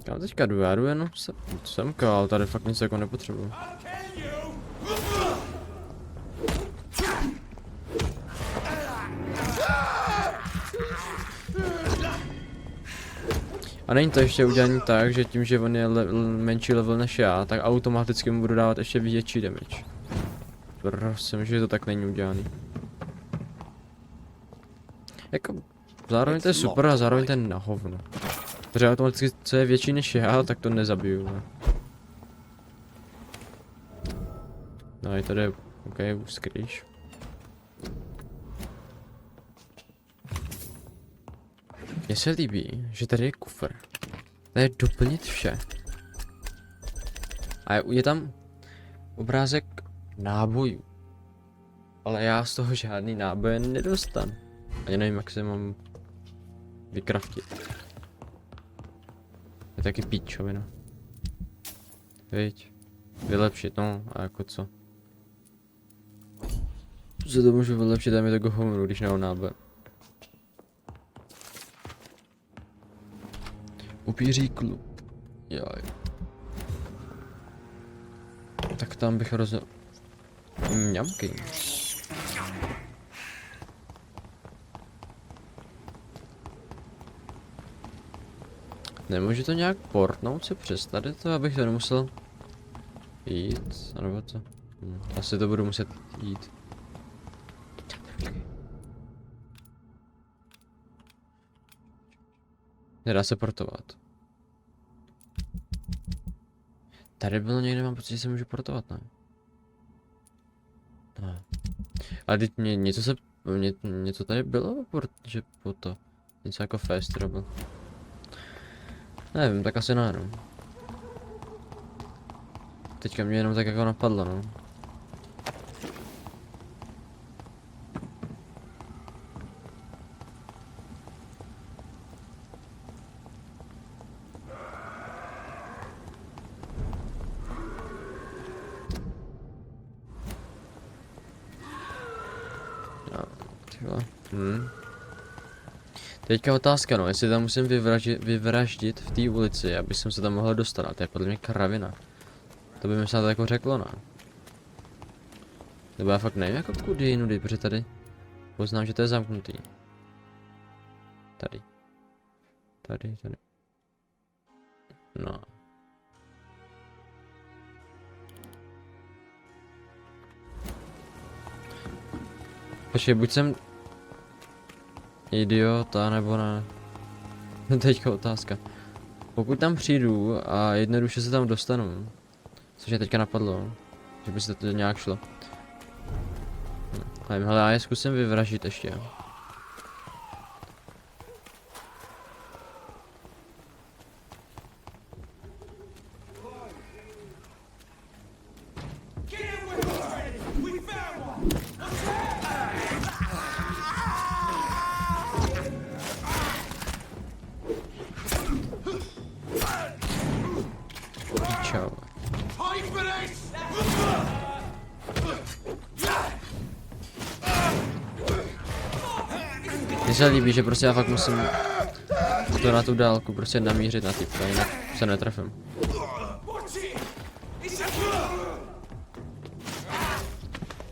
Já teďka jdu, já jdu jenom semka, ale tady fakt nic jako nepotřebuji. A není to ještě udělané tak, že tím, že on je menší level než já, tak automaticky mu budu dávat ještě větší damage. Prosím, že to tak není udělaný. Jako, zároveň to je super a zároveň to je na hovno. Protože automaticky, co je větší než já, tak to nezabiju. Ne? No i tady je, ok, skrýš. Mně se líbí, že tady je kufr. Tady je doplnit vše. A je tam obrázek nábojů. Ale já z toho žádný náboje nedostanu. Ani nevím, jak se mám vykraftit. Je taky píčovina. Viď? Vylepšit, no, a jako co? Co to můžu vylepšit, a mi to hovnu, když nemám náboje. Upíří klub. Jaj. Tak tam bych rozhodl. Mňamky. Nemůžu to nějak portnout si přes tady to, abych to nemusel jít, nebo co? Asi to budu muset jít. Nedá se portovat. Tady bylo někde, mám pocit, že se můžu portovat, ne? Ne. Ale teď něco tady bylo, že po to. Něco jako fast trouble. Nevím, tak asi ne, no. Teďka mě jenom tak jako napadlo, no. Teďka otázka, no, jestli tam musím vyvraždit v té ulici, aby jsem se tam mohl dostat, a to je podle mě kravina. To by mi snad jako řeklo, ne? Nebo já fakt nevím, jako kudy jinudy, protože tady poznám, že to je zamknutý. Tady. Tady. No. Počkej, buď jsem idiota, nebo ne. Teďka otázka. Pokud tam přijdu a jednoduše se tam dostanu, což mě teďka napadlo, že by se to nějak šlo. Nevím, hele, já je zkusím vyvražit ještě. Mně se líbí, že prostě já fakt musím to na tu dálku prostě namířit na typka, jinak se netrefím.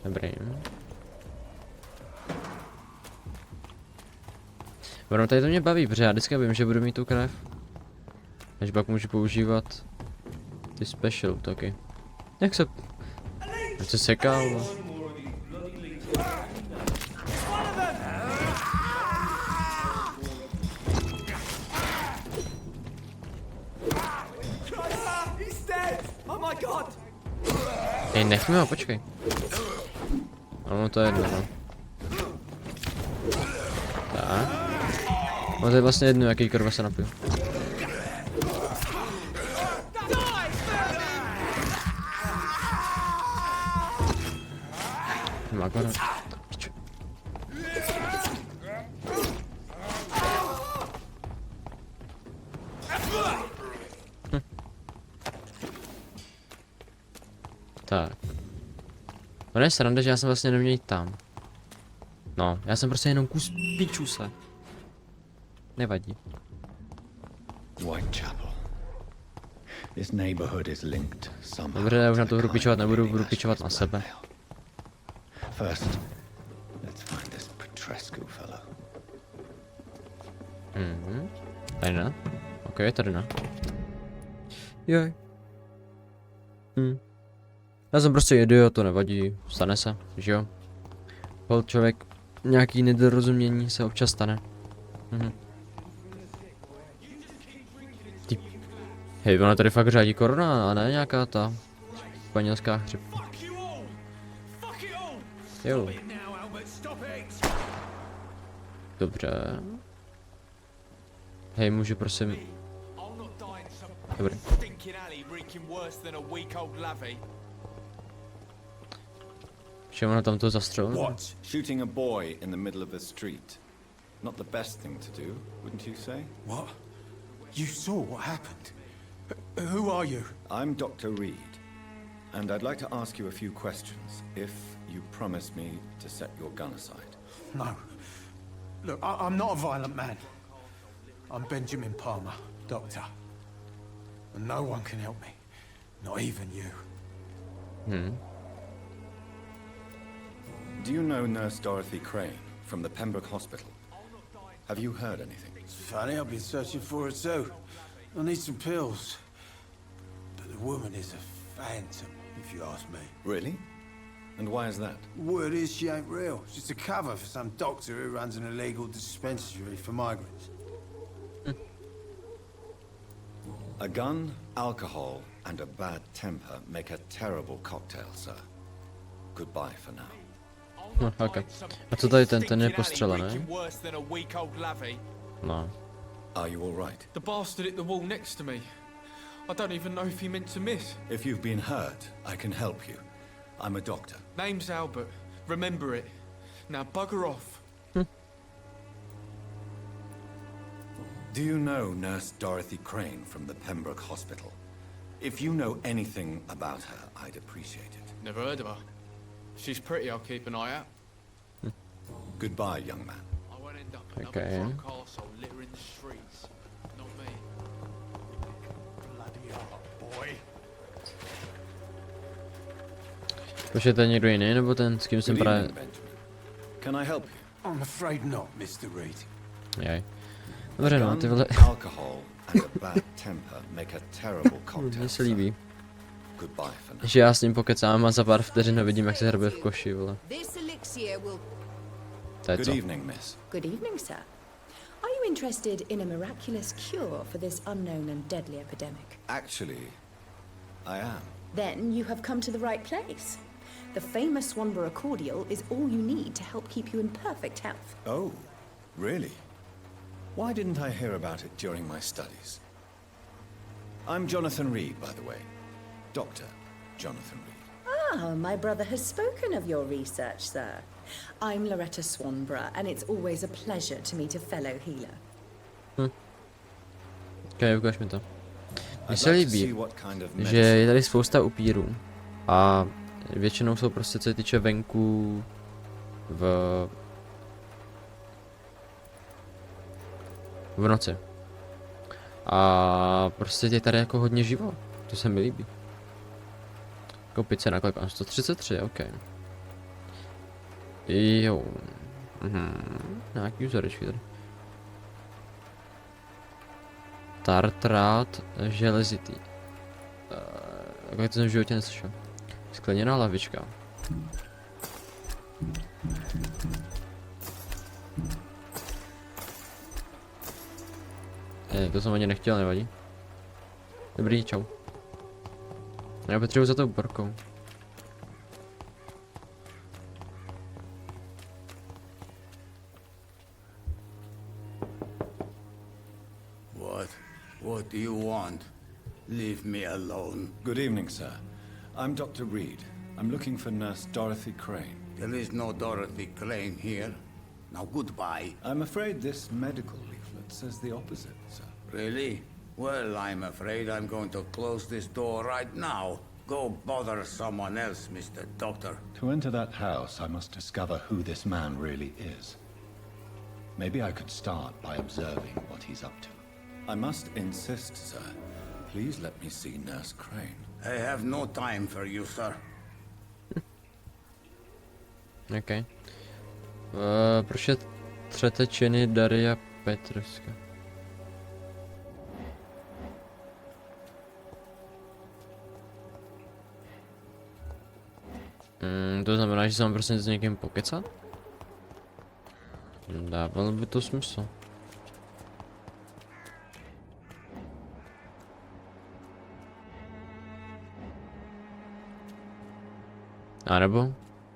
Dobrý. Ono tady to mě baví, protože já vždycky vím, že budu mít tu krev. Až pak můžu používat ty special útoky. Jak se... Jak se sekal? Hej, nech mi ho, počkej. Ono to je jedno, no. Tak. Ono to je vlastně jedno, jaký krva se napiju. Má akorát. Tak. Ono je sranda, že já jsem vlastně neměl jít tam. No, já jsem prostě jenom kus pičuse. Nevadí. Whitechapel. This neighborhood is linked somehow. Dobře, já už na to budu pičovat, nebudu, budu pičovat na sebe. First, let's find this Petrescu fellow. Tady ne? Ok, tady ne. Joj. Já jsem prostě idiot, to nevadí, stane se, že jo? Holt člověk, nějaký nedorozumění se občas stane. Hej, ona tady fakt řádí korona, a ne nějaká ta španělská chřipka. Jo. Dobře. Hej, můžu prosím... Dobrý. Že ona tam to zastřelila? What? Shooting a boy in the middle of the street. Not the best thing to do, wouldn't you say? What? You saw what happened? Who are you? I'm Dr. Reed, and I'd like to ask you a few questions, if you promise me to set your gun aside. No. Look, I'm not a violent man. I'm Benjamin Palmer, doctor. And no one can help me. Not even you. Do you know Nurse Dorothy Crane from the Pembroke Hospital? Have you heard anything? It's funny, I've been searching for her too. I need some pills. But the woman is a phantom, if you ask me. Really? And why is that? Word is she ain't real. She's a cover for some doctor who runs an illegal dispensary for migrants. A gun, alcohol, and a bad temper make a terrible cocktail, sir. Goodbye for now. Ok. A co tady ten je postřelený? No. Are you all right? The bastard hit the wall next to me. I don't even know if he meant to miss. If you've been hurt, I can help you. I'm a doctor. Name's Albert. Remember it. Now bugger off. Do you know Nurse Dorothy Crane from the Pembroke Hospital? If you know anything about her, I'd appreciate it. Never heard of her. She's pretty, I'll keep an eye out. Goodbye, young man. I won't end up another Okay. drunk arsehole littering the streets. Not me. Bloody hell, boy. Už je to někdo jiný, nebo ten, s kým jsem Good právě... evening, Benjamin. Can I help you? I'm afraid not, Mr. Reed. Jej. Dobře, no, ty vole... Alcohol and a bad temper make a terrible cocktail. Mně se líbí. Goodbye for now. Že já s ním pokecám a za pár vteřin vidím, jak se hrabe v koši, vole. This elixir will... To je Good co? evening, miss. Good evening, sir. Are you interested in a miraculous cure for this unknown and deadly epidemic? Actually, I am. Then you have come to the right place. The famous Swanborough cordial is all you need to help keep you in perfect health. Oh, really? Why didn't I hear about it during my studies? I'm Jonathan Reed, by the way. Dr. Jonathan Reed. Ah, my brother has spoken of your research, sir. I'm Loretta Swanborough, and it's always a pleasure to meet a fellow healer. Ok, ukáž mi to. Mně I'd se like to see líbí, what kind of že medicine. je tady spousta upírů. A většinou jsou prostě, co se týče venku, v noci. A prostě je tady jako hodně živo. To se mi líbí. Koupit se nakolik? 133, ok. Jo. Nějaký vzorečky tady. Tartrát železitý. Jak to jsem v životě neslyšel. Skleněná lavička. To jsem ani nechtěl, nevadí. Dobrý, čau. Já potřebuji za tou borkou. What do you want? Leave me alone. Good evening, sir. I'm Dr. Reed. I'm looking for Nurse Dorothy Crane. There is no Dorothy Crane here. Now goodbye. I'm afraid this medical leaflet says the opposite, sir. Really? Well, I'm afraid I'm going to close this door right now. Go bother someone else, Mr. Doctor. To enter that house, I must discover who this man really is. Maybe I could start by observing what he's up to. I must insist, sir. Please let me see Nurse Crane. I have no time for you, sir. OK. Proč je třete činy Daria Petrska? To znamená, že se mám prostě s někým pokecat? Dávalo by to smysl. A nebo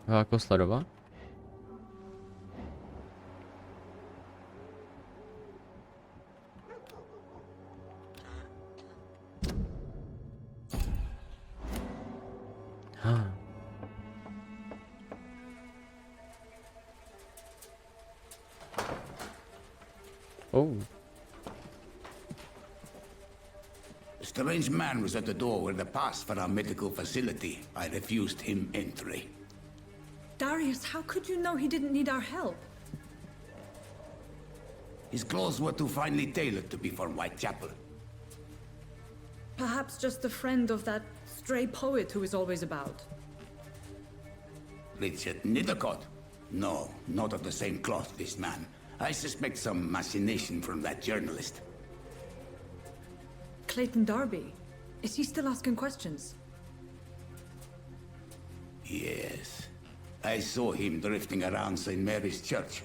ho jako sledovat? Oh. A strange man was at the door with a pass for our medical facility. I refused him entry. Darius, how could you know he didn't need our help? His clothes were too finely tailored to be for Whitechapel. Perhaps just a friend of that stray poet who is always about. Richard Nethercott? No, not of the same cloth, this man. I suspect some machination from that journalist. Clayton Darby. Is he still asking questions? Yes. I saw him drifting around St. Mary's Church.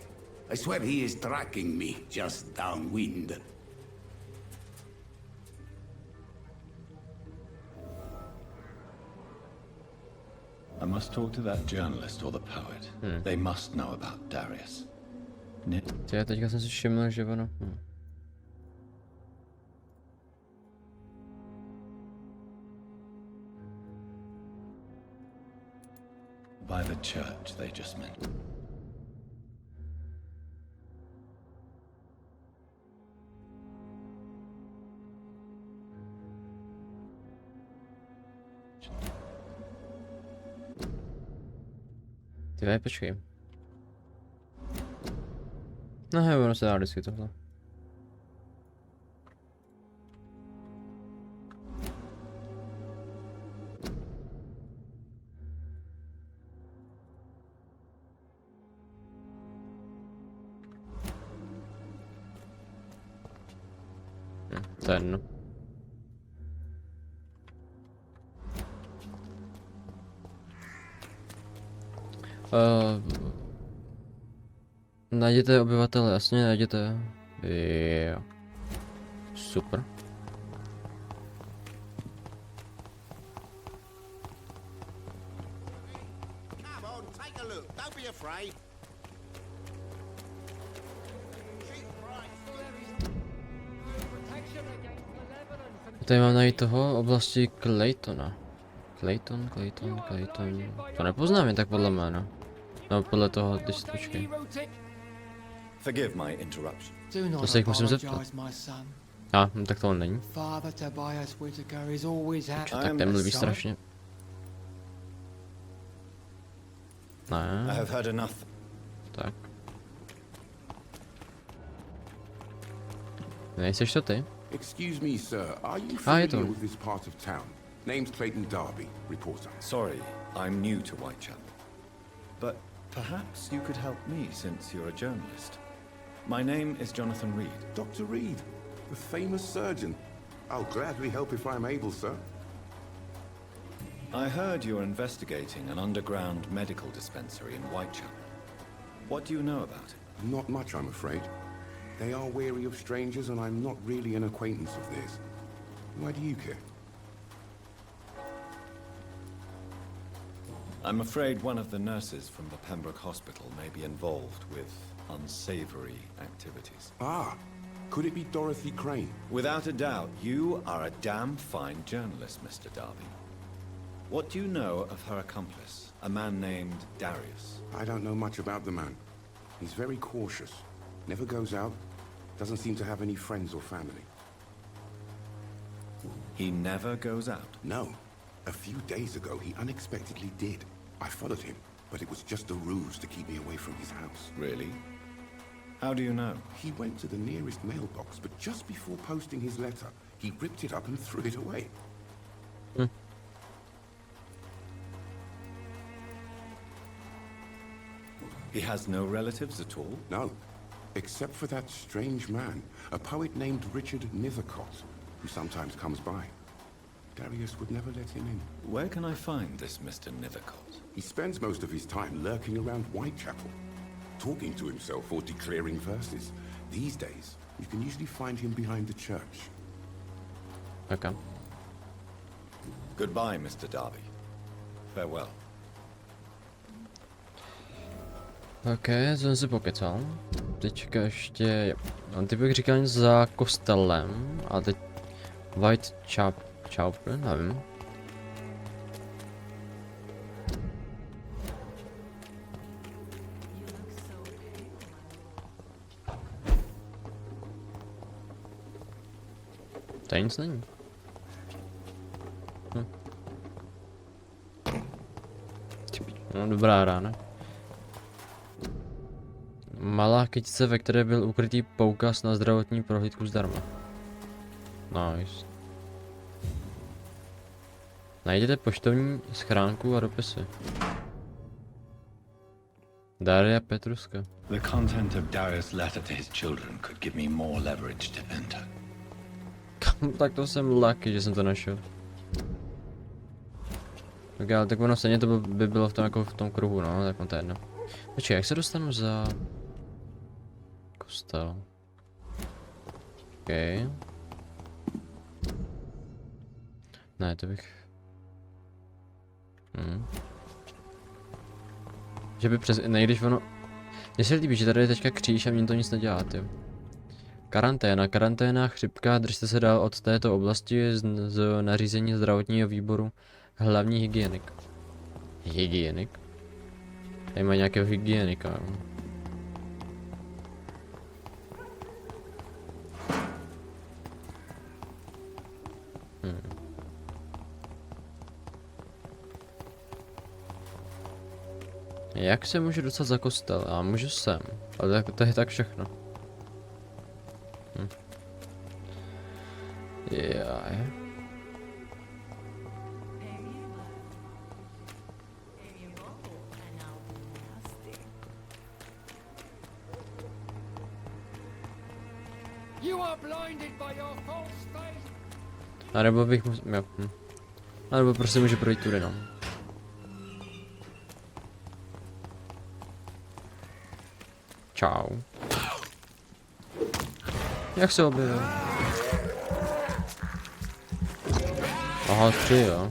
I swear he is tracking me just downwind. I must talk to that journalist or the poet. They must know about Darius. Já teďka jsem si všiml, že ono... By the church, they just meant. Ty počkej. No hej, ono se dá vždycky tohle. To je jedno. Najděte obyvatele, jasně, najděte. Jo. Super. Tady mám najít toho oblasti Claytona. Clayton. To nepoznám jen tak podle jména. No podle toho, když si počkej. Forgive my interruption. To se jich musím zeptat. No, tak to on není. Tak ten mluví strašně. Ne. I have heard enough. Tak. Nejseš to ty? Excuse me, sir. Are you je familiar to. with this part of town? Name's Clayton Darby, reporter. Sorry, I'm new to Whitechapel. But perhaps you could help me since you're a journalist. My name is Jonathan Reed. Dr. Reed, the famous surgeon. I'll gladly help if I'm able, sir. I heard you're investigating an underground medical dispensary in Whitechapel. What do you know about it? Not much, I'm afraid. They are wary of strangers, and I'm not really an acquaintance of theirs. Why do you care? I'm afraid one of the nurses from the Pembroke Hospital may be involved with unsavory activities. Ah, could it be Dorothy Crane? Without a doubt, you are a damn fine journalist, Mr. Darby. What do you know of her accomplice, a man named Darius? I don't know much about the man. He's very cautious. Never goes out. Doesn't seem to have any friends or family. He never goes out. No. A few days ago, he unexpectedly did. I followed him, but it was just a ruse to keep me away from his house. Really? How do you know? He went to the nearest mailbox, but just before posting his letter, he ripped it up and threw it away. He has no relatives at all? No, except for that strange man, a poet named Richard Nethercott, who sometimes comes by. Darius would never let him in. Where can I find this Mr. Nethercott? He spends most of his time lurking around Whitechapel, talking to himself or declaring verses. These days, you can usually find him behind the church. Okay. Goodbye, Mr. Darby. Farewell. Ok, jsem si pokecal. Teďka ještě, jo. On ty bych říkal něco za kostelem, a teď Whitechapel, nevím. Tady nic není. No, dobrá rána. Malá kytice, ve které byl ukrytý poukaz na zdravotní prohlídku zdarma. Nice. Najděte poštovní schránku a dopisy. Daria Petruska. The content of Darius' letter to his children could give me more leverage to enter. Tak to jsem lucky, že jsem to našel. Tak ale tak ono stejně to by bylo v tom, jako v tom kruhu, no, tak on to je jedno. Počkej, jak se dostanu za kostel? OK. Ne, to bych... Že by přes... Ne, když ono... Mně se líbí, že tady je teďka kříž a mě to nic nedělá, ty. Karanténa, chřipka, držte se dál od této oblasti z nařízení zdravotního výboru hlavní hygienik. Hygienik? Tady má nějakého hygienika. Jak se můžu dostat za kostel? A můžu sem. Ale to je tak všechno. Yeah. A nebo bych musel... A nebo prostě můžu projít tudy, no. Čau. Jak se objevil? Aha, 3, jo.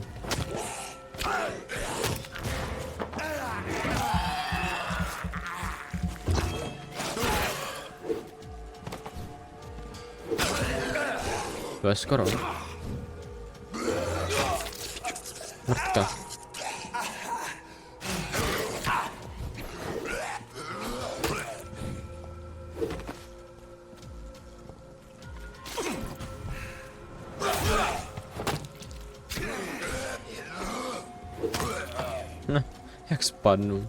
To je skoro. Mrtka. Ne, jak spadnu.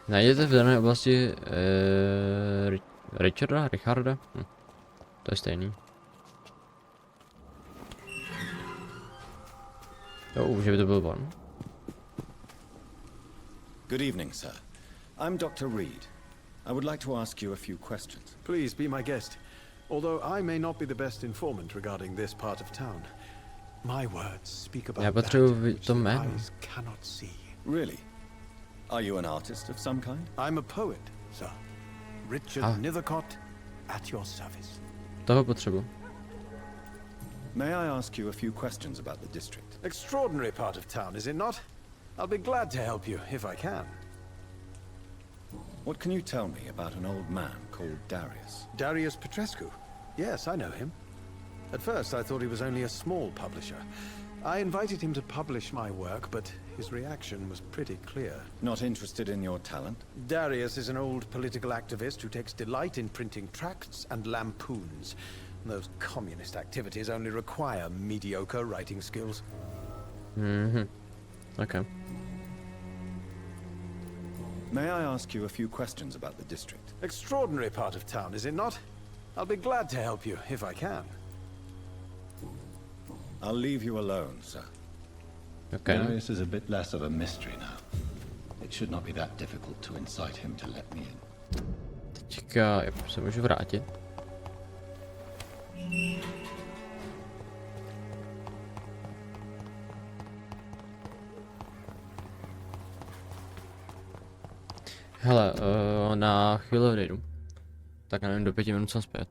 Najděte v dané oblasti Richarda? To je stejný. Jo, že by to byl on. Good evening, sir. I'm Dr. Reed. I would like to ask you a few questions. Please be my guest. Although I may not be the best informant regarding this part of town, my words speak about Já that potřebuji which to the jméno. eyes cannot see. Really? Are you an artist of some kind? I'm a poet, sir. Richard Nethercott, at your service. Toho potřebuji. May I ask you a few questions about the district? Extraordinary part of town, is it not? I'll be glad to help you if I can. What can you tell me about an old man called Darius? Darius Petrescu. Yes, I know him. At first, I thought he was only a small publisher. I invited him to publish my work, but his reaction was pretty clear. Not interested in your talent? Darius is an old political activist who takes delight in printing tracts and lampoons. Those communist activities only require mediocre writing skills. Okay. May I ask you a few questions about the district? Extraordinary part of town, is it not? I'll be glad to help you, if I can. I'll leave you alone, sir. Okay. Darius is a bit less of a mystery now. It should not be that difficult to incite him to let me in. Teďka se můžu vrátit. Hele, na chvíli odejdu. Tak nevím, do 5 minut jsem zpět.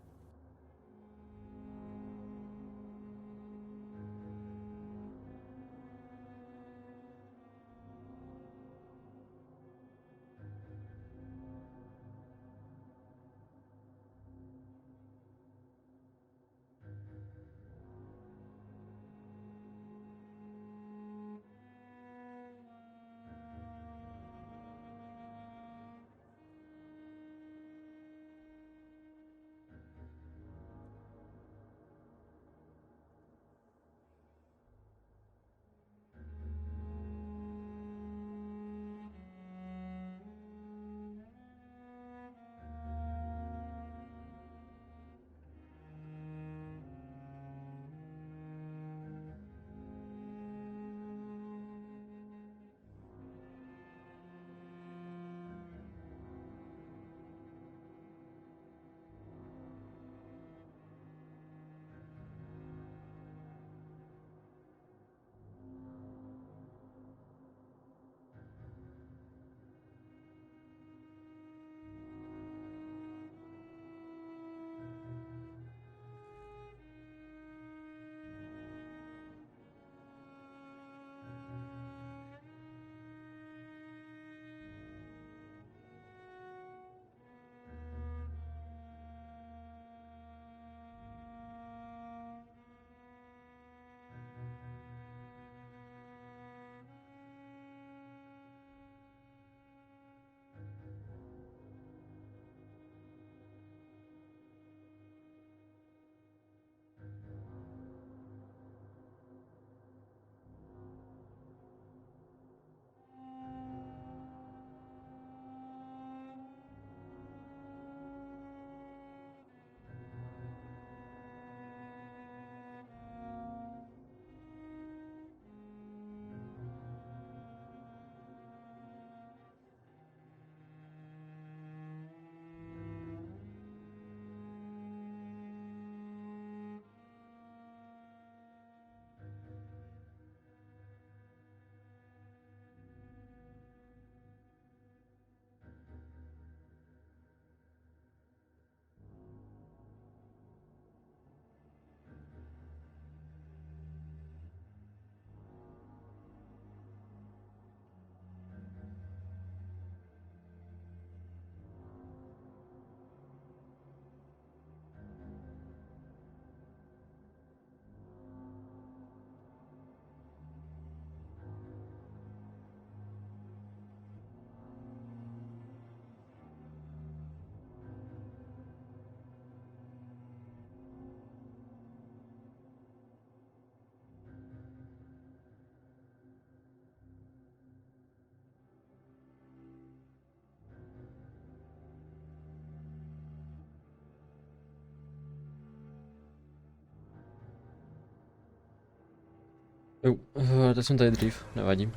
To jsem tady dřív, nevadí.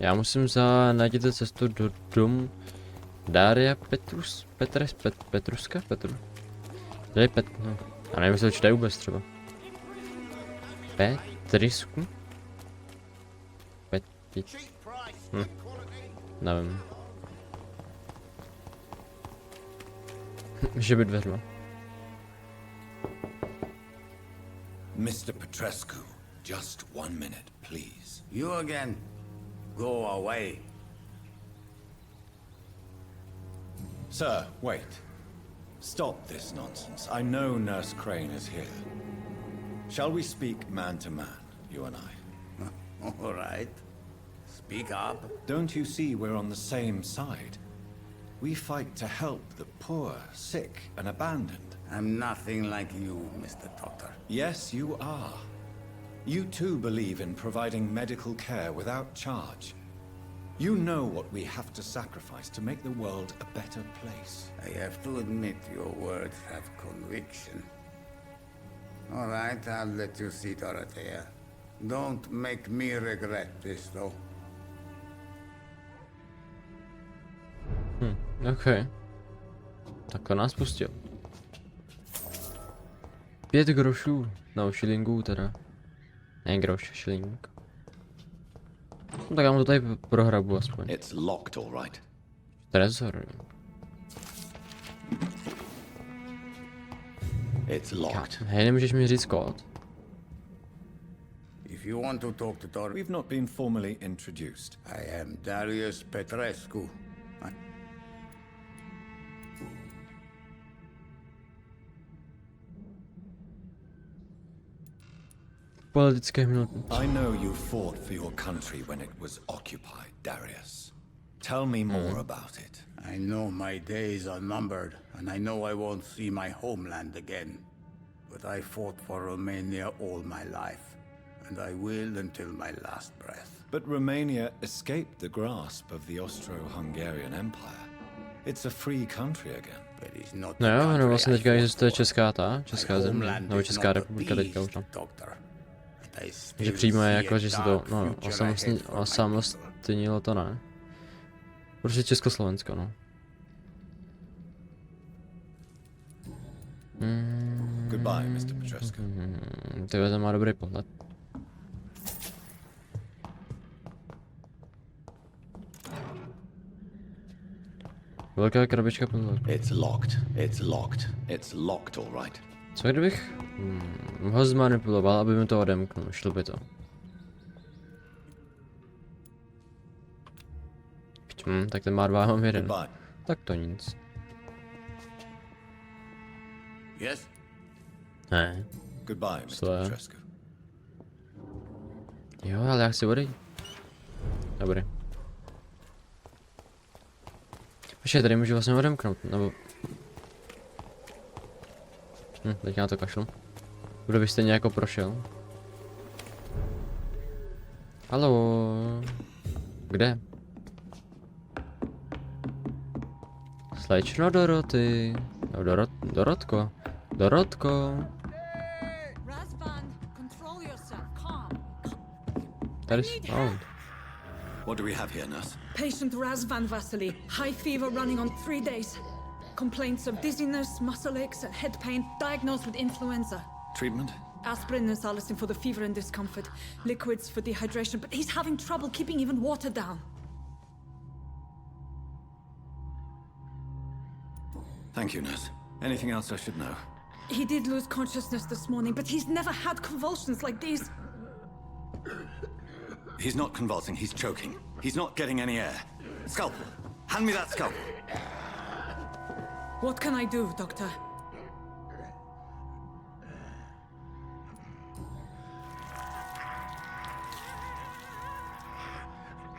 Já musím najít cestu do domu Daria Petruska? Tady no. Já nevím, jestli to čte vůbec třeba. Petrisku? Nevím. Že by dveřma. Mr. Petrescu, just 1 minute, please. You again? Go away. Sir, wait. Stop this nonsense. I know Nurse Crane is here. Shall we speak man to man, you and I? All right. Speak up. Don't you see we're on the same side? We fight to help the poor, sick, and abandoned. I'm nothing like you, Mr. Doctor. Yes, you are. You too believe in providing medical care without charge. You know what we have to sacrifice to make the world a better place. I have to admit your words have conviction. All right, I'll let you see, Dorothea. Don't make me regret this, though. OK. Takhle nás pustil. 5 grošů. No, šilingů teda. Ne groš, šiling. No tak já mu to tady prohrabu aspoň. It's locked, all right. Trezor. It's locked. Hej, nemůžeš mi říct kód? If you want to talk to Dorothea, We've not been formally introduced. I am Darius Petrescu. Politické minuty. I know you fought for your country when it was occupied, Darius. Tell me more about it. I know my days are numbered, and I know I won't see my homeland again. But I fought for Romania all my life, and I will until my last breath. But Romania escaped the grasp of the Austro-Hungarian Empire. It's a free country again. But it's not No the jo, no country vlastně I teďka fought existuje for. česká My země, homeland nebo is Česká not republika teďka appeased, už tam. Doctor. And I Takže still přijímají see jako, a že se to, dark no, future ahead for my osamostatnilo to ne. Prostě Československo, no. Goodbye, Mr. Petrescu. Tyhle to má dobrý pohled. Velká krabička plná. It's locked. It's locked. It's locked, all right. Co kdybych ho zmanipuloval, aby mi to odemknul, šlo by to. Tak ten má 2, já mám 1. Goodbye. Tak to nic. Yes? Ne. Goodbye, Mr. Sir. Petrescu. Jo, ale já chci odejít. Dobrý. Počkej, tady můžu vlastně odemknout, nebo... teď na to kašlu. Kdo by stejně jako prošel. Haló. Kde? Slečno Doroty. No, Dorotko. Dorotko. Razvan, control yourself. Calm. Tady sound. What do we have here, nurse? Patient Razvan Vasily. High fever running on 3 days. Complaints of dizziness, muscle aches, and head pain. Diagnosed with influenza. Treatment? Aspirin and salicin for the fever and discomfort. Liquids for dehydration, but he's having trouble keeping even water down. Thank you, nurse. Anything else I should know? He did lose consciousness this morning, but he's never had convulsions like these. He's not convulsing, he's choking. He's not getting any air. Scalpel! Hand me that scalpel! What can I do, Doctor?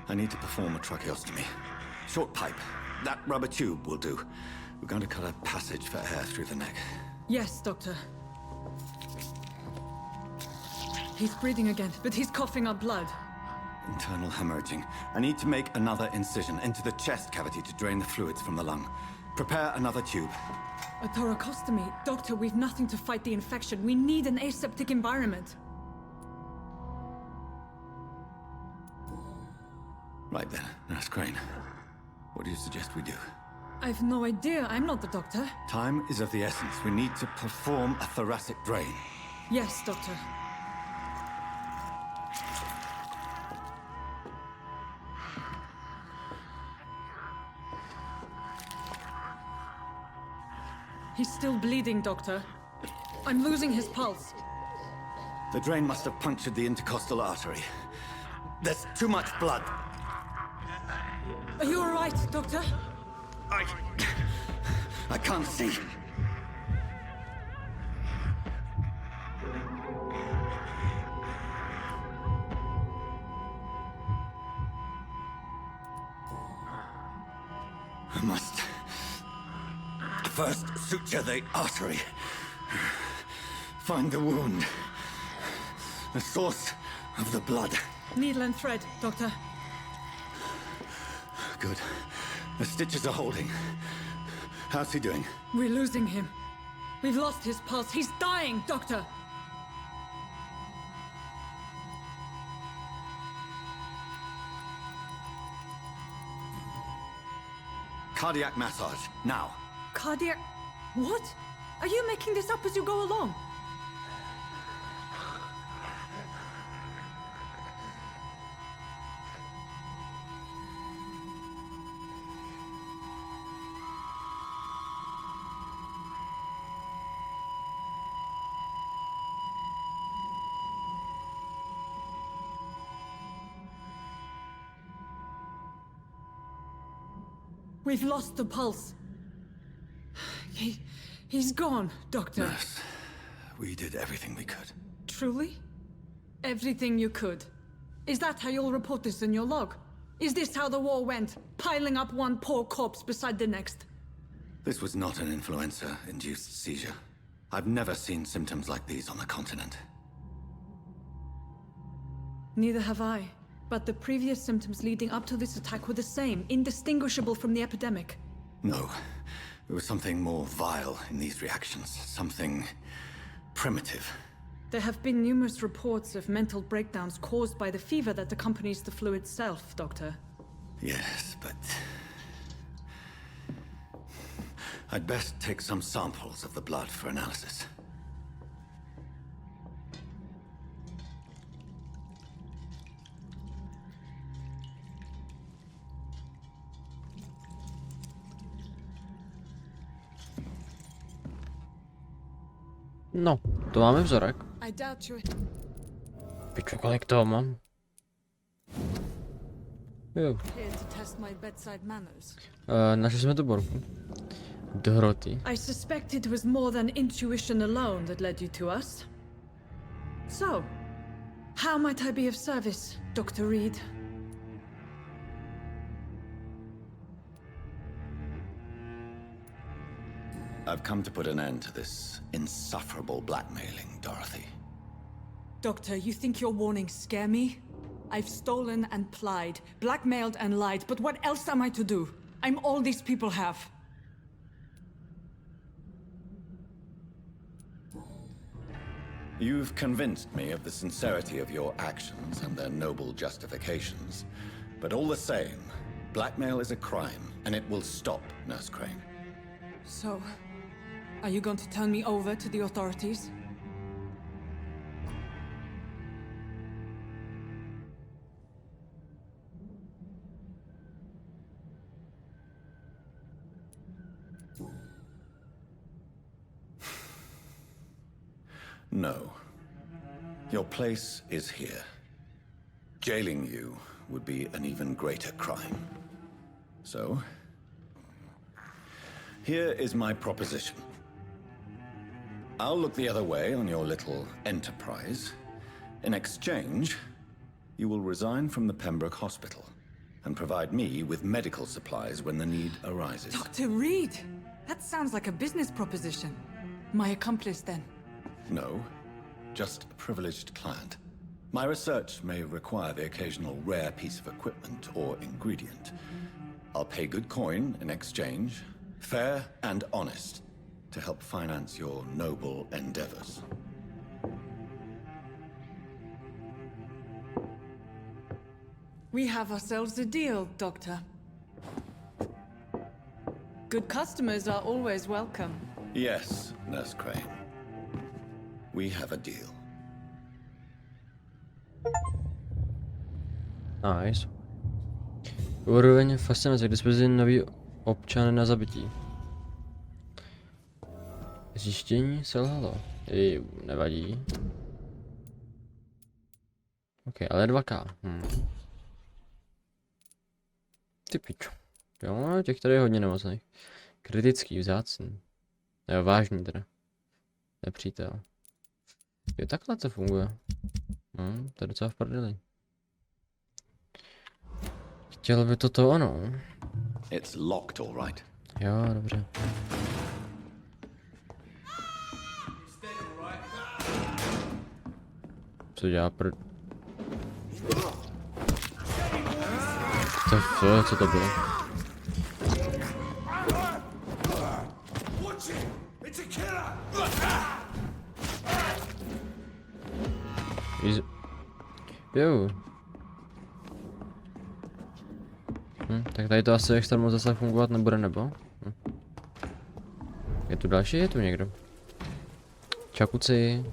I need to perform a tracheostomy. Short pipe. That rubber tube will do. We're going to cut a passage for air through the neck. Yes, Doctor. He's breathing again, but he's coughing up blood. Internal hemorrhaging. I need to make another incision into the chest cavity to drain the fluids from the lung. Prepare another tube. A thoracostomy. Doctor, we've nothing to fight the infection. We need an aseptic environment. Right then, Nurse Crane. What do you suggest we do? I've no idea. I'm not the doctor. Time is of the essence. We need to perform a thoracic drain. Yes, Doctor. He's still bleeding, Doctor. I'm losing his pulse. The drain must have punctured the intercostal artery. There's too much blood. Are you all right, Doctor? I can't see. I must first suture the artery. Find the wound. The source of the blood. Needle and thread, Doctor. Good. The stitches are holding. How's he doing? We're losing him. We've lost his pulse. He's dying, Doctor. Cardiac massage, now. Cardiac... What? Are you making this up as you go along? We've lost the pulse. He's gone, Doctor. Nurse, we did everything we could. Truly? Everything you could. Is that how you'll report this in your log? Is this how the war went? Piling up one poor corpse beside the next? This was not an influenza-induced seizure. I've never seen symptoms like these on the continent. Neither have I. But the previous symptoms leading up to this attack were the same, indistinguishable from the epidemic. No. There was something more vile in these reactions. Something primitive. There have been numerous reports of mental breakdowns caused by the fever that accompanies the flu itself, Doctor. Yes, but... I'd best take some samples of the blood for analysis. No, to máme vzorek. I doubt you. Pičo, kolik toho mám? Jo. Here to test my bedside manners. Našli jsme tu borku. Dorothy. I suspect it was more than intuition alone that led you to us. So, how might I be of service, Dr. Reed? I've come to put an end to this insufferable blackmailing, Dorothy. Doctor, you think your warnings scare me? I've stolen and plied, blackmailed and lied, but what else am I to do? I'm all these people have. You've convinced me of the sincerity of your actions and their noble justifications. But all the same, blackmail is a crime, and it will stop, Nurse Crane. So, are you going to turn me over to the authorities? No. Your place is here. Jailing you would be an even greater crime. So, here is my proposition. I'll look the other way on your little enterprise. In exchange, you will resign from the Pembroke Hospital and provide me with medical supplies when the need arises. Dr. Reed! That sounds like a business proposition. My accomplice, then. No, just a privileged client. My research may require the occasional rare piece of equipment or ingredient. I'll pay good coin in exchange, fair and honest, to help finance your noble endeavors. We have ourselves a deal, Doctor. Good customers are always welcome. Yes, Nurse Crane. We have a deal. Nice. Úroveň fascinace k dispozici nový občan na zabití. Zjištění selhalo. Nevadí. Ok, ale 2K. Ty pičo. Jo, těch tady je hodně nemocných. Kritický, vzácný. Jo, vážný teda. Nepřítel. Jo, takhle to funguje. To je docela v prdeli. Chtěl by to ono. It's locked, all right. Jo, dobře. Co dělá co to bylo? Jo. Tak tady to asi extra moc zase fungovat nebude, nebo? Je tu další? Je tu někdo? Čakuci.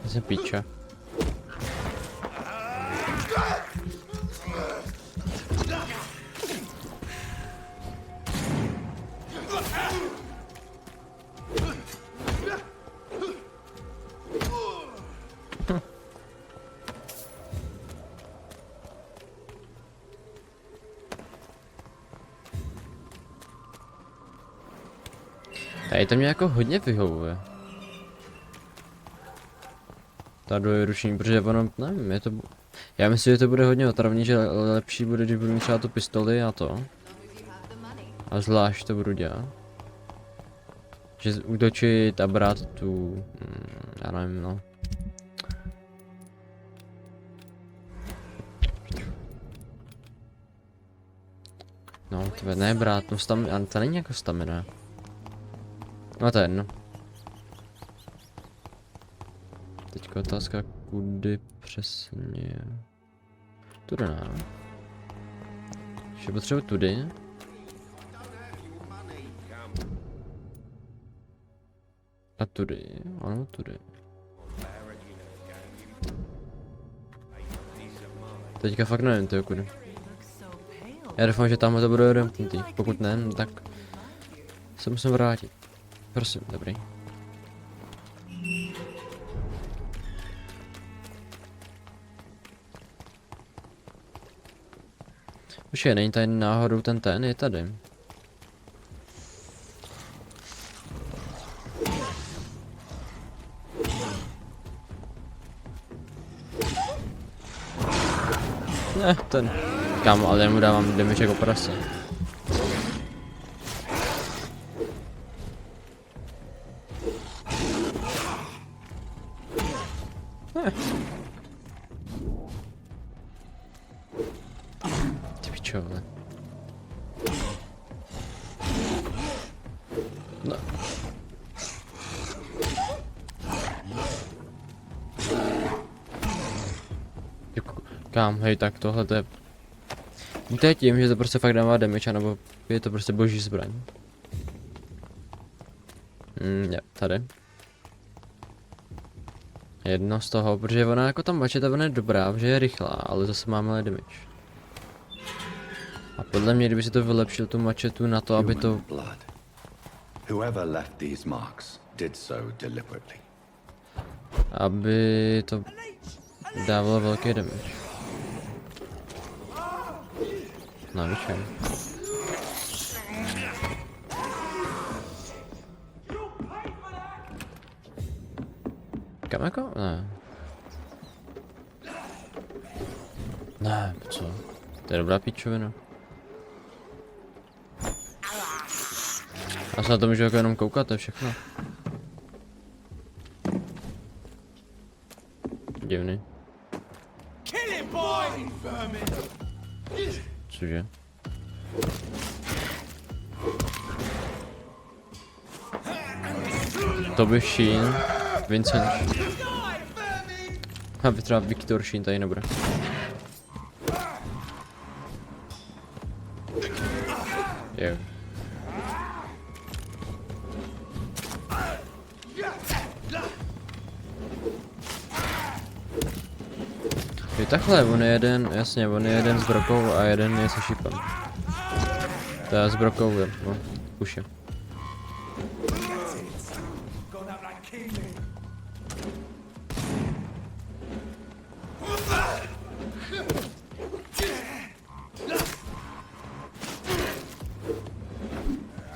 Jsem píča. Tady to mě jako hodně vyhovuje. Ta dvojruční, protože ono, nevím, je to... Já myslím, že to bude hodně otravný, že lepší bude, když budu mít třeba tu pistoli a to. A zvlášť to budu dělat. Že útočit a brát tu... já nevím, no. No, to ne brát, no stamina, to není jako stamina. No to je jedno. Teďka otázka, kudy přesně. Tudy ne. Ještě potřebuji tudy. A tudy, ano tudy. Teďka fakt nevím, tyjo, kudy. Já doufám, že tamhle to bude odemknutý. Pokud ne, no tak se musím vrátit. Prosím, dobrý. Počkej, není tady náhodou ten, je tady. Ne, ten. Kámo, ale já mu dávám damage jako prase. Ty pičo, vole. No. Kam, hej, tak tohle to je... To je tím, že to prostě fakt dává damage, nebo je to prostě boží zbraň. Je, tady. Jedno z toho, protože ona jako ta mačeta, ona je dobrá, že je rychlá, ale zase má malé damage. A podle mě, kdyby si to vylepšil tu mačetu na to, aby to... Whoever left these marks did so deliberately. Aby to dávalo velký damage. No, vyčkej. Kam jako? Ne. Ne, co? To je dobrá píčovina. Já se na to můžu jako jenom koukat, to je všechno. Divný. Cože? To by Sheen, Vincent. Aby třeba Viktor Sheen tady nebude. Jo. Jo takhle, on je jeden, jasně, on je jeden s brokou a jeden je se šipem. To je zbrokou, no, už je.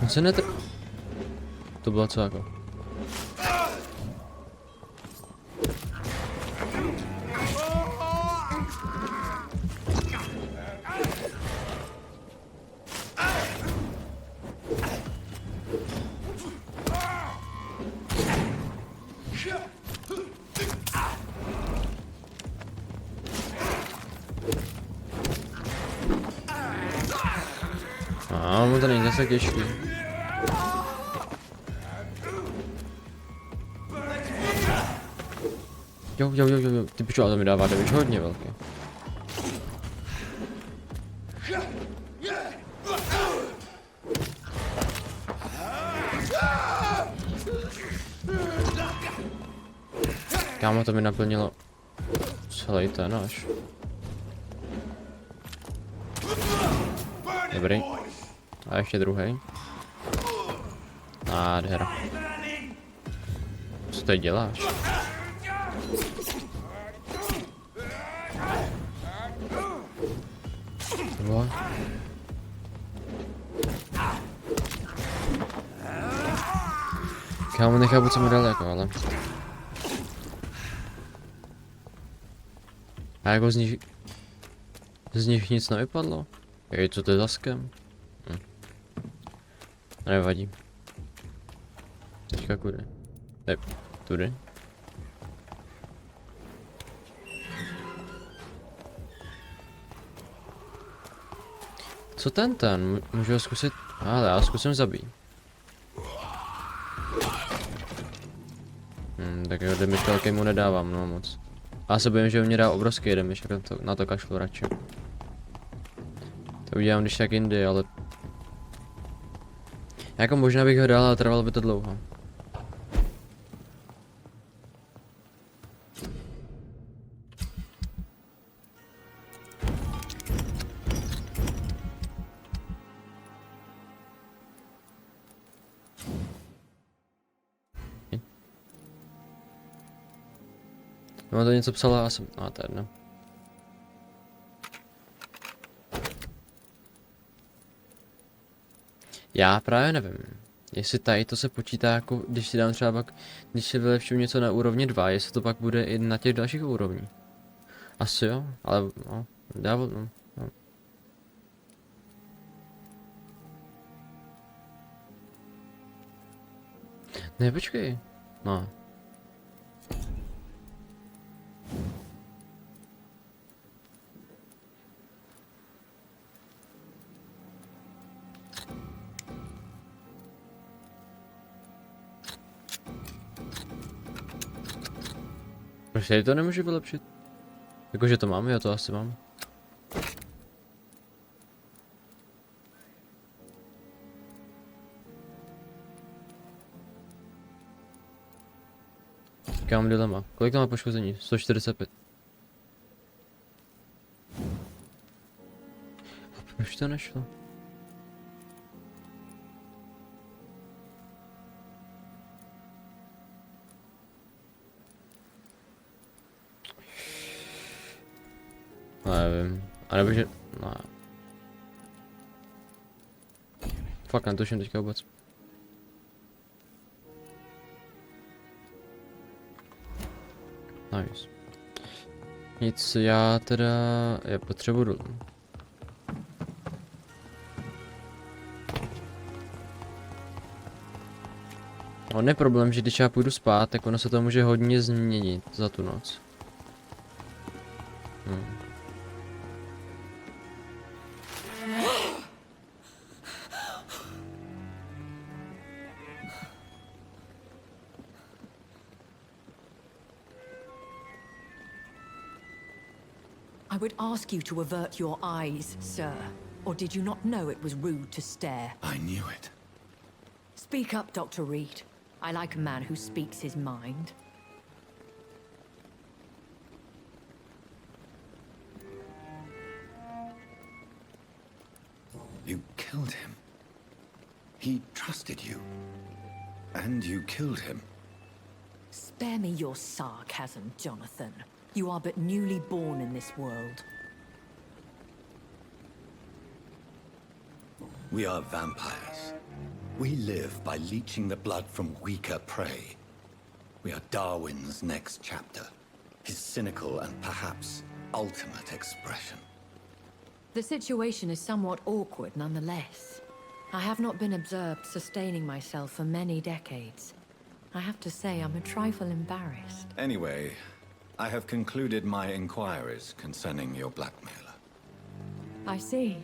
On se to bylo co jako? No, to není zase těžký. Jo, ty pičo, to mi dává damage hodně velký. Kámo, to mi naplnilo celý ten náš. Dobrý. A ještě druhý. Nádhera. Co tady děláš? Vole. Kámo, nechápu, co mu dal jako, ale... A jako z nich nic nevypadlo? Jej, co to je za skem? Nevadí. Teďka kudy? Ne, tudy. Co ten? Můžu ho zkusit? Ale já zkusím zabít. Tak jo, damage velký mu nedávám, no moc. A se bojím, že on mě dá obrovský damage, na to kašlu radši. To udělám když tak jindy, ale... Jako možná bych ho dal, ale trvalo by to dlouho. No to něco psala, já jsem... to je jedno. Já právě nevím, jestli tady to se počítá jako, když si dám třeba pak, když si vylepším něco na úrovni 2, jestli to pak bude i na těch dalších úrovních. Asi jo, ale no, no. Ne, počkej, no. Proč tady to nemůžu vylepšit? Jakože to mám, já to asi mám. Jaká mám dilema? Kolik to má poškození? 145. A proč to nešlo? Nevím, a nebo že... No. Fakt netuším teďka vůbec. Nice. Nic, já teda... Já potřebuji dolů. On je problém, že když já půjdu spát, tak ono se to může hodně změnit za tu noc. I would ask you to avert your eyes, sir. Or did you not know it was rude to stare? I knew it. Speak up, Dr. Reed. I like a man who speaks his mind. You killed him. He trusted you. And you killed him. Spare me your sarcasm, Jonathan. You are but newly born in this world. We are vampires. We live by leeching the blood from weaker prey. We are Darwin's next chapter. His cynical and perhaps ultimate expression. The situation is somewhat awkward nonetheless. I have not been observed sustaining myself for many decades. I have to say I'm a trifle embarrassed. Anyway, I have concluded my inquiries concerning your blackmailer. I see.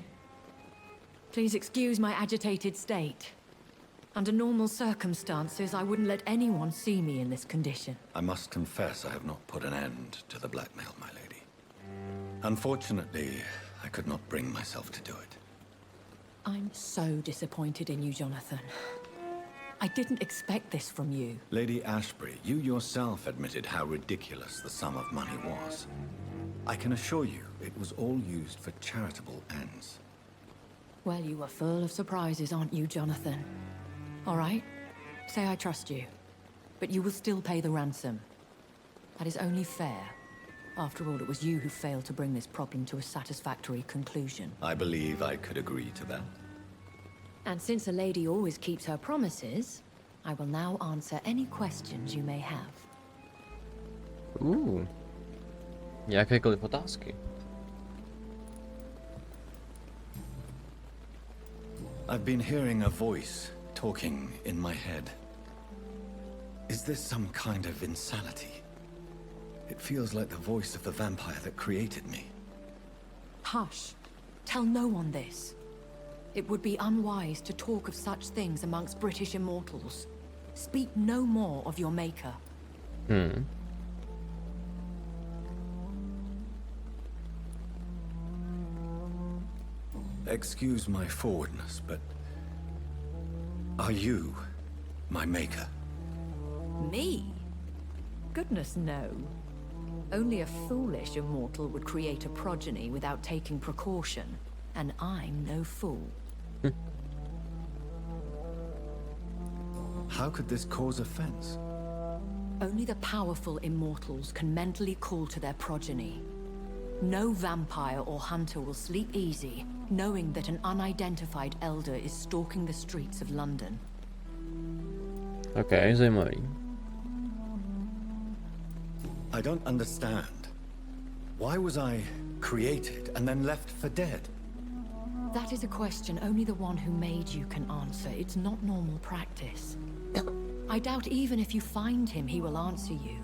Please excuse my agitated state. Under normal circumstances, I wouldn't let anyone see me in this condition. I must confess I have not put an end to the blackmail, my lady. Unfortunately, I could not bring myself to do it. I'm so disappointed in you, Jonathan. I didn't expect this from you. Lady Ashbury, you yourself admitted how ridiculous the sum of money was. I can assure you, it was all used for charitable ends. Well, you are full of surprises, aren't you, Jonathan? All right, say I trust you, but you will still pay the ransom. That is only fair. After all, it was you who failed to bring this problem to a satisfactory conclusion. I believe I could agree to that. And since a lady always keeps her promises, I will now answer any questions you may have. Jakékoliv otázky. I've been hearing a voice talking in my head. Is this some kind of insanity? It feels like the voice of the vampire that created me. Hush. Tell no one this. It would be unwise to talk of such things amongst British immortals. Speak no more of your maker. Excuse my forwardness, but are you my maker? Me? Goodness, no. Only a foolish immortal would create a progeny without taking precaution, and I'm no fool. How could this cause offense? Only the powerful immortals can mentally call to their progeny. No vampire or hunter will sleep easy, knowing that an unidentified elder is stalking the streets of London. Okay, zajímavý. I don't understand. Why was I created and then left for dead? That is a question only the one who made you can answer. It's not normal practice. I doubt even if you find him, he will answer you,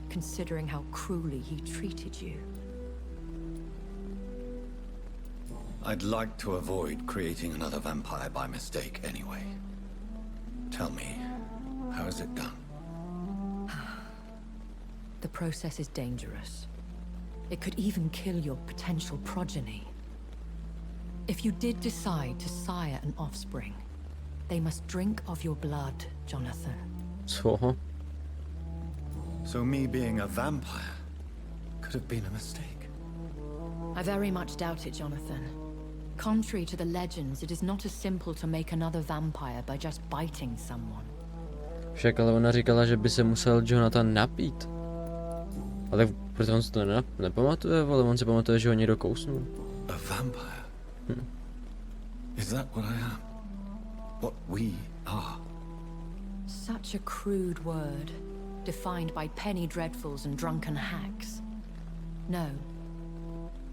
considering how cruelly he treated you. I'd like to avoid creating another vampire by mistake anyway. Tell me, how is it done? The process is dangerous. It could even kill your potential progeny. If you did decide to sire an offspring, they must drink of your blood, Jonathan. Co? So me being a vampire could have been a mistake. I very much doubt it, Jonathan. Contrary to the legends, it is not as simple to make another vampire by just biting someone. Však ale ona říkala, že by se musel Jonathan napít. A tak proto on si to nepamatuje, ale on si pamatuje, že ho někdo kousnul. A vampire? Is that what I am? What we are? Such a crude word, defined by penny dreadfuls and drunken hacks. No.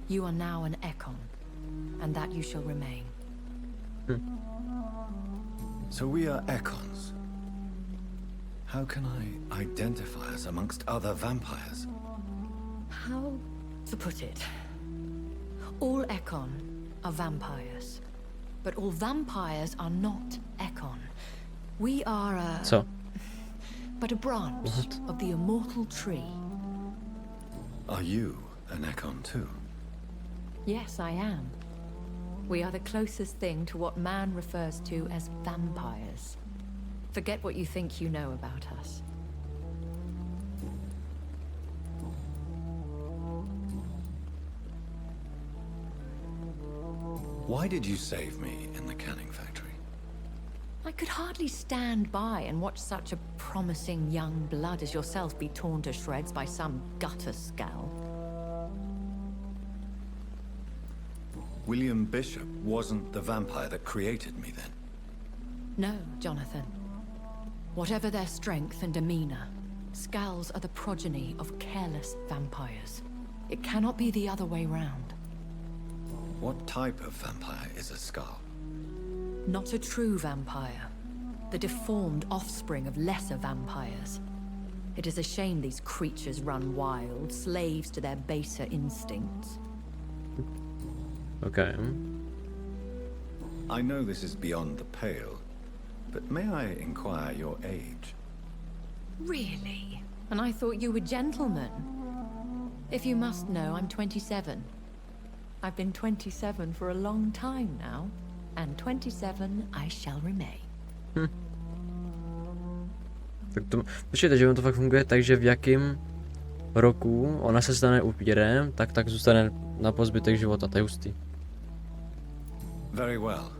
You are now an Ekon, and that you shall remain. So we are Ekons. How can I identify us amongst other vampires? How to put it? All Ekon are vampires, but all vampires are not Ekon. We are a... Co? But a branch of the immortal tree. Are you an Ekon too? Yes, I am. We are the closest thing to what man refers to as vampires. Forget what you think you know about us. Why did you save me in the canning factory? I could hardly stand by and watch such a promising young blood as yourself be torn to shreds by some gutter scowl. William Bishop wasn't the vampire that created me then. No, Jonathan. Whatever their strength and demeanor, scowls are the progeny of careless vampires. It cannot be the other way round. What type of vampire is a skull? Not a true vampire. The deformed offspring of lesser vampires. It is a shame these creatures run wild, slaves to their baser instincts. Okay. I know this is beyond the pale, but may I inquire your age? Really? And I thought you were gentlemen. If you must know, I'm 27. I've been 27 for a long time now, and 27 I shall remain. Tak to, počkejte, že on to fakt funguje tak, že v jakým roku ona se stane upírem, tak zůstane na pozbytek života, to je hustý. Very well,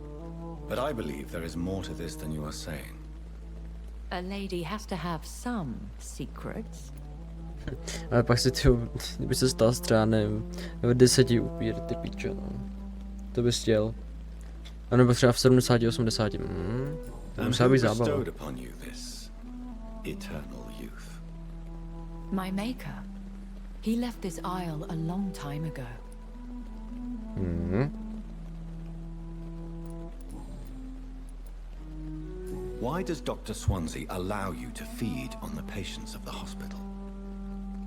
but I believe there is more to this than you are saying. A lady has to have some secrets. Ale pak si ty, kdyby se stal třeba, nevím, 10 upír, ty píčo, no. To bys chtěl. A nebo třeba v 70, 80, to musela být zábava. My maker. He left this isle a long time ago. Why does Dr. Swansea allow you to feed on the patients of the hospital?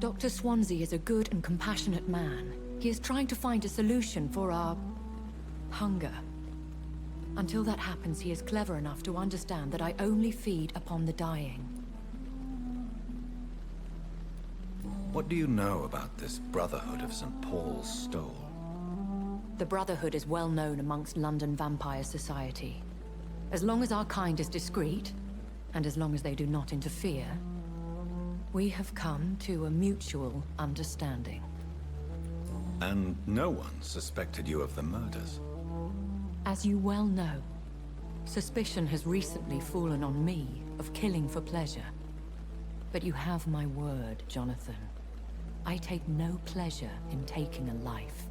Dr. Swansea is a good and compassionate man. He is trying to find a solution for our hunger. Until that happens, he is clever enough to understand that I only feed upon the dying. What do you know about this Brotherhood of St. Paul's Stole? The Brotherhood is well known amongst London Vampire Society. As long as our kind is discreet, and as long as they do not interfere, we have come to a mutual understanding. And no one suspected you of the murders? As you well know, suspicion has recently fallen on me of killing for pleasure. But you have my word, Jonathan. I take no pleasure in taking a life.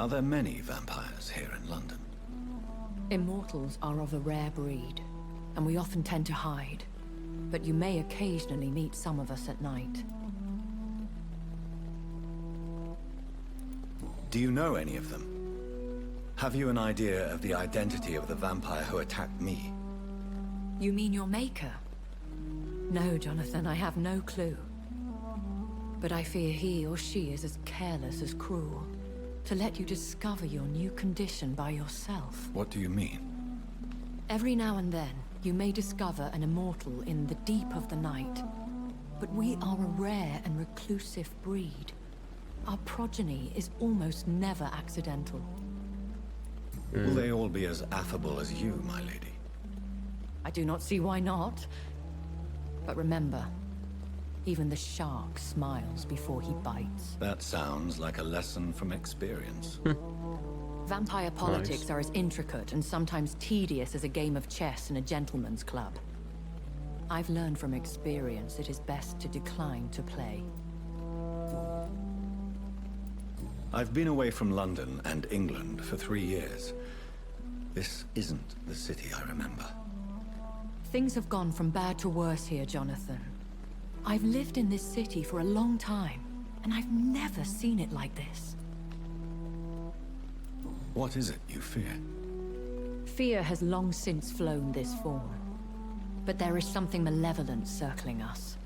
Are there many vampires here in London? Immortals are of a rare breed, and we often tend to hide. But you may occasionally meet some of us at night. Do you know any of them? Have you an idea of the identity of the vampire who attacked me? You mean your maker? No, Jonathan, I have no clue. But I fear he or she is as careless as cruel. To let you discover your new condition by yourself. What do you mean? Every now and then, you may discover an immortal in the deep of the night. But we are a rare and reclusive breed. Our progeny is almost never accidental. Will they all be as affable as you, my lady? I do not see why not. But remember, even the shark smiles before he bites. That sounds like a lesson from experience. Vampire politics are as intricate and sometimes tedious as a game of chess in a gentleman's club. I've learned from experience it is best to decline to play. I've been away from London and England for 3 years. This isn't the city I remember. Things have gone from bad to worse here, Jonathan. I've lived in this city for a long time, and I've never seen it like this. What is it you fear? Fear has long since flown this form. But there is something malevolent circling us.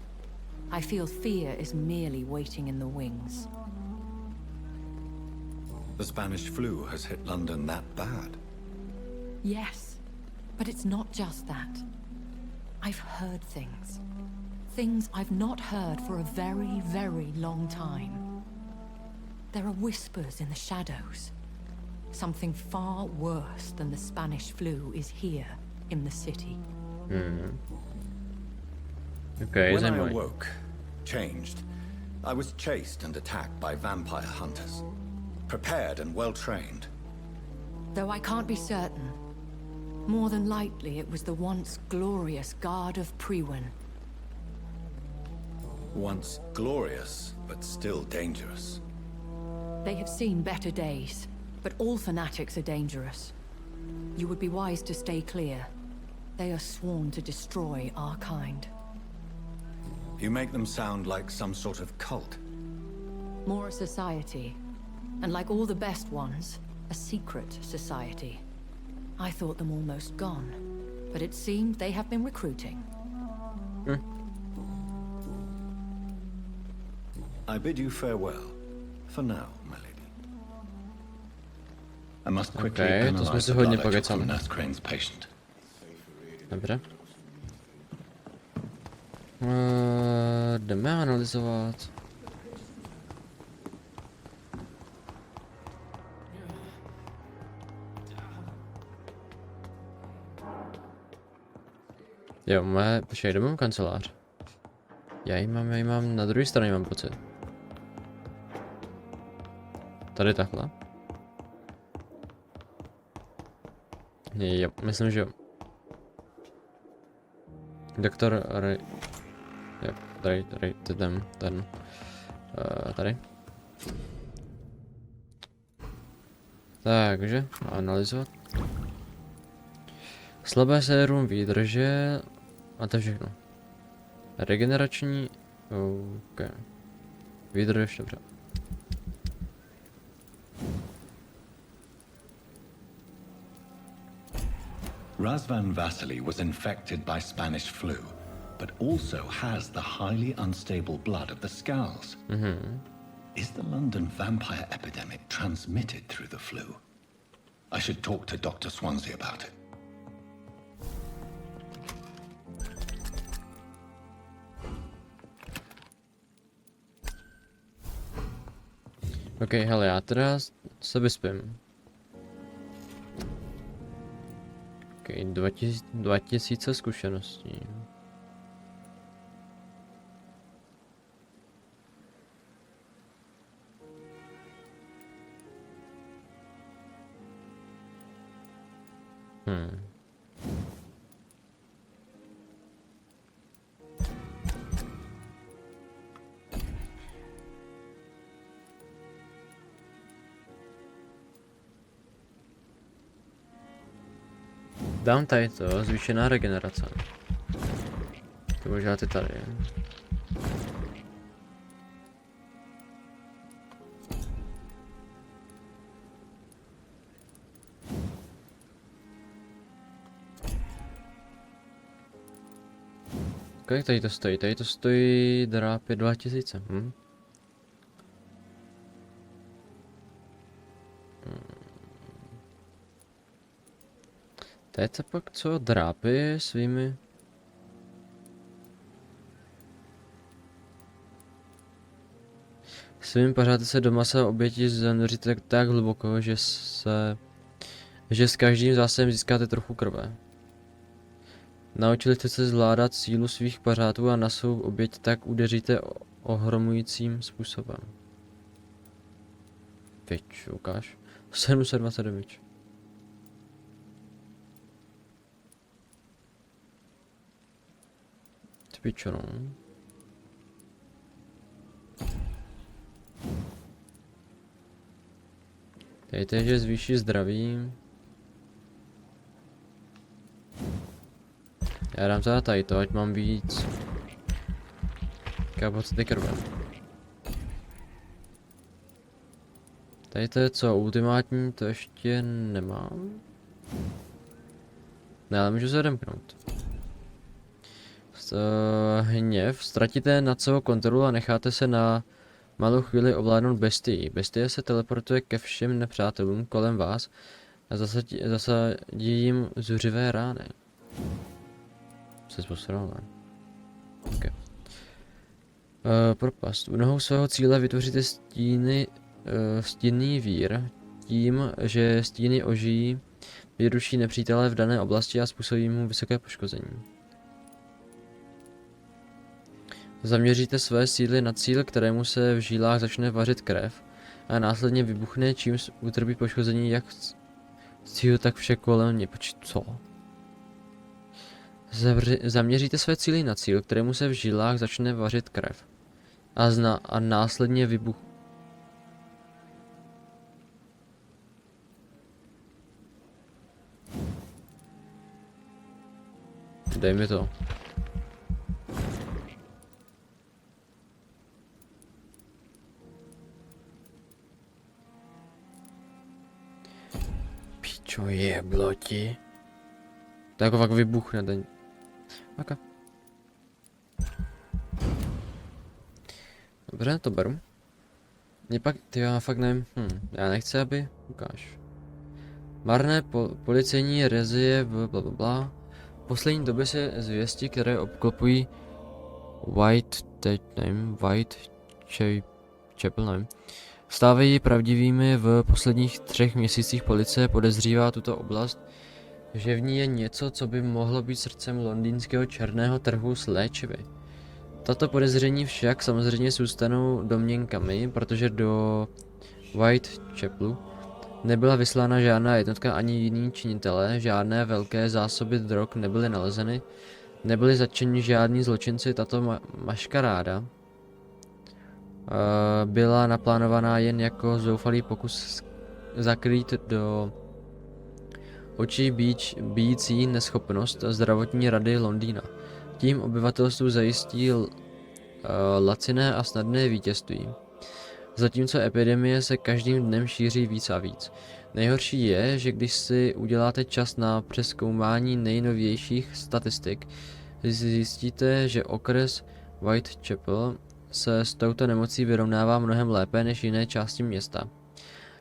I feel fear is merely waiting in the wings. The Spanish flu has hit London that bad? Yes, but it's not just that. I've heard things. Things I've not heard for a very, very long time. There are whispers in the shadows. Something far worse than the Spanish flu is here in the city. Okay, when I awoke, changed, I was chased and attacked by vampire hunters. Prepared and well trained. Though I can't be certain, more than likely it was the once glorious Guard of Priwen. Once glorious, but still dangerous. They have seen better days, but all fanatics are dangerous. You would be wise to stay clear. They are sworn to destroy our kind. You make them sound like some sort of cult. More a society, and like all the best ones, a secret society. I thought them almost gone, but it seemed they have been recruiting. I bid you farewell. For now, my lady. I must quickly analyze the blood I took from Nurse Crane's patient. Dobře. Jdeme analyzovat. Jo, počkej, jdeme kancelář. Já ji mám na druhé straně, mám pocit. Tady takhle. Jo, myslím, že jo. Doktor Ray. Jo, tady, ten. Tady. Takže, analyzovat. Slabé sérum výdrže. A to je všechno. Regenerační. OK. Výdrž, dobře. Razvan Vasily was infected by Spanish flu, but also has the highly unstable blood of the Skulls. Is the London vampire epidemic transmitted through the flu? I should talk to Dr. Swansea about it. OK, hele, já teda se vyspím. OK, 2000 zkušeností. Dám tady to, zvýšená regenerace. To možná ty tady. Kolik tady to stojí? Tady to stojí drápě 2000. Teď se pak co drápy svými... Svými pořády se doma se oběti zanuříte tak hluboko, že s každým zásahem získáte trochu krve. Naučili jste se zvládat sílu svých pařátů a na svou oběť tak udeříte ohromujícím způsobem. Teď ukáž. 720 damage. Pičo, no. Dejte, že zvýší zdraví. Já dám teda tady to, ať mám víc kapacity krve. Tady to je co, ultimátní, to ještě nemám. Ne, ale můžu se odemknout. Hněv, ztratíte nad sebou kontrolu a necháte se na malou chvíli ovládnout bestii. Bestie se teleportuje ke všem nepřátelům kolem vás a zasadí jim zuřivé rány. Se posral, ne? Okay. Propast. U nohou svého cíle vytvoříte stínný vír tím, že stíny ožijí, vyruší nepřítele v dané oblasti a způsobí mu vysoké poškození. Zaměříte své síly na cíl, kterému se v žílách začne vařit krev a následně vybuchne, čímž utrpí poškození jak cíl, tak vše kolem něj. Co? Zaměříte své cíly na cíl, kterému se v žilách začne vařit krev a následně vybuchne. Dej mi to. Pičo, jeblo ti. To jako fakt vybuchne ten. Okay. Dobře, to beru. Mě pak, ty já fakt nevím, já nechci, aby, ukáž. Marné policejní rezie v blablabla. V poslední době se zvěsti, které obklopují Whitechapel, nevím, stávají pravdivými. V posledních 3 měsících policie podezřívá tuto oblast, že v ní je něco, co by mohlo být srdcem londýnského černého trhu s léčivy. Tato podezření však samozřejmě zůstanou domněnkami, protože do Whitechapelu nebyla vyslána žádná jednotka ani jiní činitelé, žádné velké zásoby drog nebyly nalezeny, nebyli zatčeni žádní zločinci. Tato maškaráda byla naplánovaná jen jako zoufalý pokus zakrýt do očí bíjící neschopnost zdravotní rady Londýna. Tím obyvatelstvu zajistí laciné a snadné vítězství. Zatímco epidemie se každým dnem šíří víc a víc. Nejhorší je, že když si uděláte čas na přezkoumání nejnovějších statistik, zjistíte, že okres Whitechapel se s touto nemocí vyrovnává mnohem lépe než jiné části města.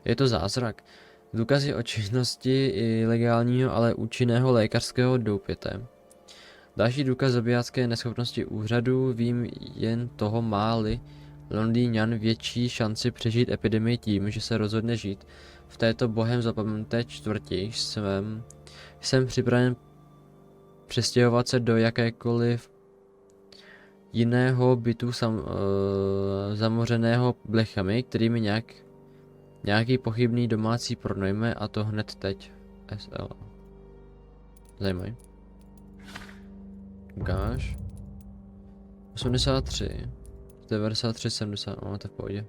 Je to zázrak. Důkazy o činnosti ilegálního, ale účinného lékařského doupěte. Další důkaz zabijácké neschopnosti úřadu, vím jen toho, má-li Londýňan větší šanci přežít epidemii tím, že se rozhodne žít v této bohem zapomenuté čtvrti. Jsem připraven přestěhovat se do jakékoliv jiného bytu zamořeného blechami, kterými nějaký pochybný domácí pronajme, a to hned teď. SL. Zajímavý. Ukáž. 83. 93, 70, máte v pohodě.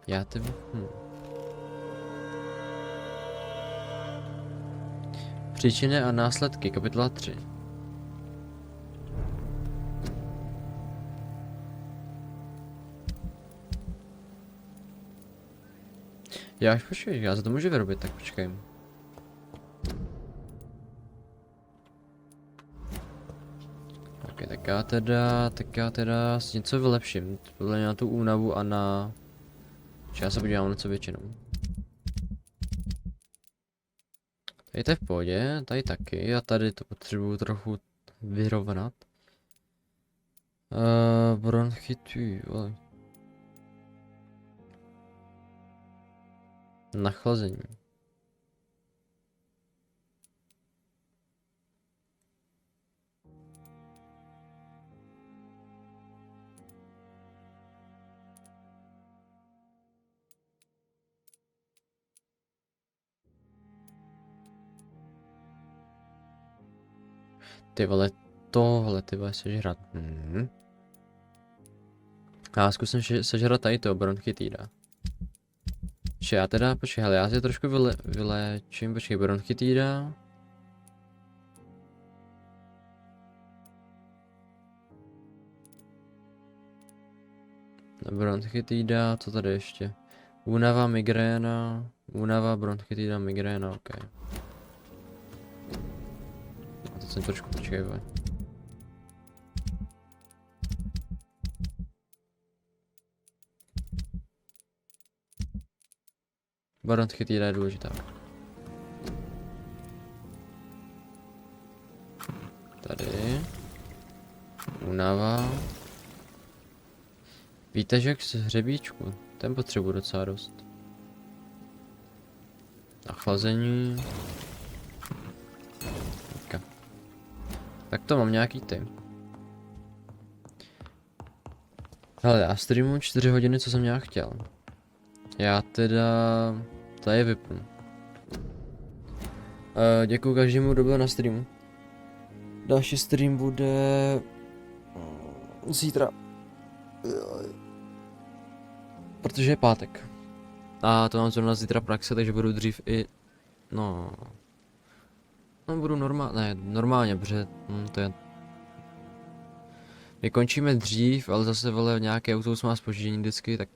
Já ty... Příčiny a následky, kapitola 3. Já už počkej, já za to můžu vyrobit, tak počkej. Ok, tak já teda si něco vylepším, podle na tu únavu a na... Já se podívám na co většinou. Tady to je v pohodě, tady taky, a tady to potřebuju trochu vyrovnat. Bronchitu, vole. Nachlazení. Ty vole, tohle ty vole sežrat. Já zkusím sežrat tady to, bronchitída. Že já teda, počkej, hele, já si trošku vyléčím, počkej, bronchitída. Bronchitída, co tady ještě? Únava, migréna, bronchitída, migréna, ok. A teď jsem trošku počkej, vole. Bronchitída je důležitá. Tady. Únava. Výtažek z hřebíčku. Ten potřebuji docela dost. Nachlazení. Okay. Tak to mám nějaký ty. Hele, já streamu 4 hodiny, co jsem nějak chtěl. Já teda tady vypnu. Děkuju každému, kdo byl na streamu. Další stream bude zítra. Protože je pátek. A to mám zrovna zítra praxe, takže budu dřív i... No budu normálně, protože to je... My končíme dřív, ale zase vole nějaké autobus má zpoždění vždycky, tak...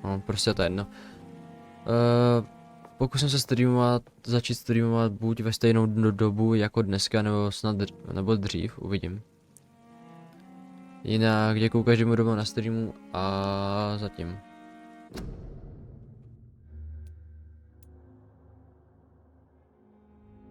No, prostě to je jedno. Pokusím se začít streamovat buď ve stejnou dobu jako dneska, nebo snad nebo dřív, uvidím. Jinak děkuju každému, kdo byl na streamu a zatím.